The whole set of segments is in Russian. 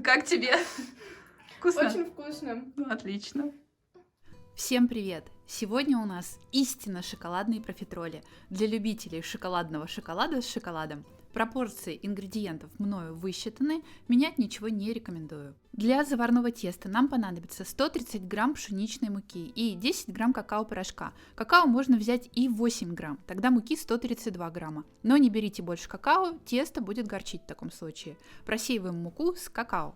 Как тебе? Вкусно? Очень вкусно. Ну, отлично. Всем привет! Сегодня у нас истинно шоколадные профитроли для любителей шоколадного шоколада с шоколадом. Пропорции ингредиентов мною высчитаны, менять ничего не рекомендую. Для заварного теста нам понадобится 130 грамм пшеничной муки и 10 грамм какао-порошка. Какао можно взять и 8 грамм, тогда муки 132 грамма. Но не берите больше какао, тесто будет горчить в таком случае. Просеиваем муку с какао.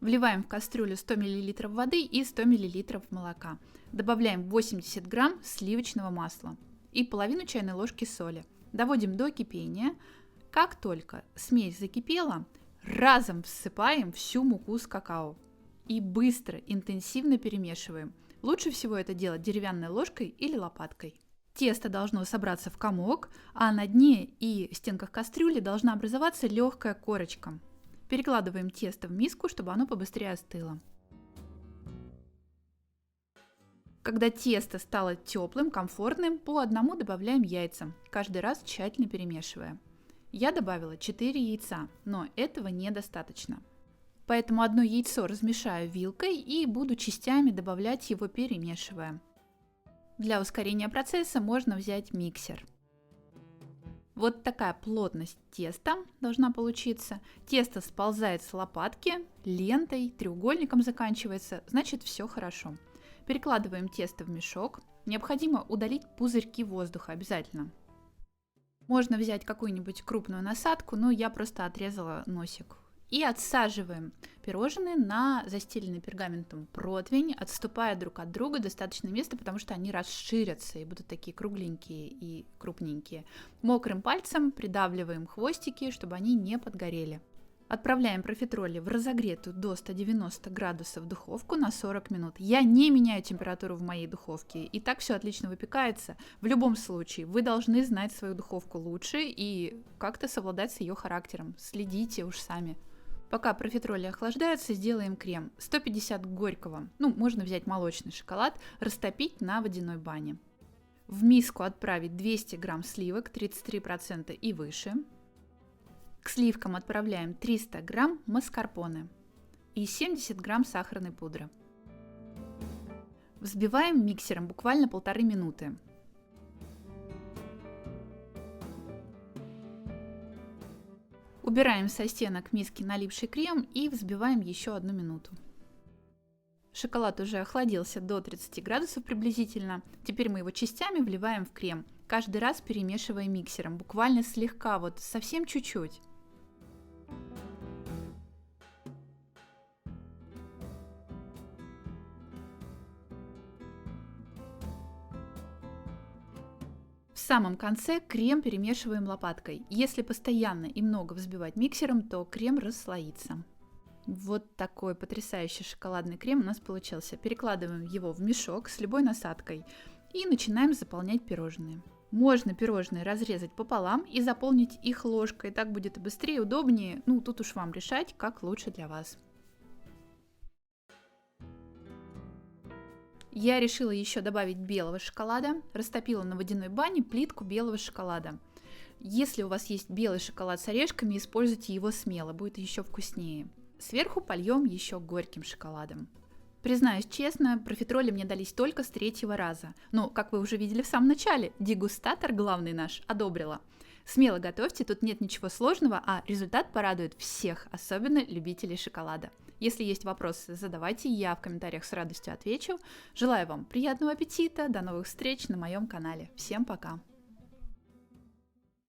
Вливаем в кастрюлю 100 мл воды и 100 мл молока. Добавляем 80 грамм сливочного масла и половину чайной ложки соли. Доводим до кипения. Как только смесь закипела, разом всыпаем всю муку с какао и быстро, интенсивно перемешиваем. Лучше всего это делать деревянной ложкой или лопаткой. Тесто должно собраться в комок, а на дне и стенках кастрюли должна образоваться легкая корочка. Перекладываем тесто в миску, чтобы оно побыстрее остыло. Когда тесто стало теплым, комфортным, по одному добавляем яйца, каждый раз тщательно перемешивая. Я добавила 4 яйца, но этого недостаточно. Поэтому одно яйцо размешаю вилкой и буду частями добавлять его, перемешивая. Для ускорения процесса можно взять миксер. Вот такая плотность теста должна получиться. Тесто сползает с лопатки, лентой, треугольником заканчивается, значит все хорошо. Перекладываем тесто в мешок. Необходимо удалить пузырьки воздуха обязательно. Можно взять какую-нибудь крупную насадку, но я просто отрезала носик. И отсаживаем пирожные на застеленный пергаментом противень, отступая друг от друга достаточно места, потому что они расширятся и будут такие кругленькие и крупненькие. Мокрым пальцем придавливаем хвостики, чтобы они не подгорели. Отправляем профитроли в разогретую до 190 градусов духовку на 40 минут. Я не меняю температуру в моей духовке, и так все отлично выпекается. В любом случае, вы должны знать свою духовку лучше и как-то совладать с ее характером. Следите уж сами. Пока профитроли охлаждаются, сделаем крем. 150 горького, можно взять молочный шоколад, растопить на водяной бане. В миску отправить 200 грамм сливок, 33% и выше. К сливкам отправляем 300 грамм маскарпоне и 70 грамм сахарной пудры. Взбиваем миксером буквально 1,5 минуты. Убираем со стенок миски налипший крем и взбиваем еще 1 минуту. Шоколад уже охладился до 30 градусов приблизительно. Теперь мы его частями вливаем в крем, каждый раз перемешивая миксером, буквально слегка, совсем чуть-чуть. В самом конце крем перемешиваем лопаткой. Если постоянно и много взбивать миксером, то крем расслоится. Вот такой потрясающий шоколадный крем у нас получился. Перекладываем его в мешок с любой насадкой и начинаем заполнять пирожные. Можно пирожные разрезать пополам и заполнить их ложкой. Так будет и быстрее, и удобнее. Тут уж вам решать, как лучше для вас. Я решила еще добавить белого шоколада. Растопила на водяной бане плитку белого шоколада. Если у вас есть белый шоколад с орешками, используйте его смело, будет еще вкуснее. Сверху польем еще горьким шоколадом. Признаюсь честно, профитроли мне дались только с 3-го раза. Но, как вы уже видели в самом начале, дегустатор главный наш одобрила. Смело готовьте, тут нет ничего сложного, а результат порадует всех, особенно любителей шоколада. Если есть вопросы, задавайте, я в комментариях с радостью отвечу. Желаю вам приятного аппетита, до новых встреч на моем канале. Всем пока!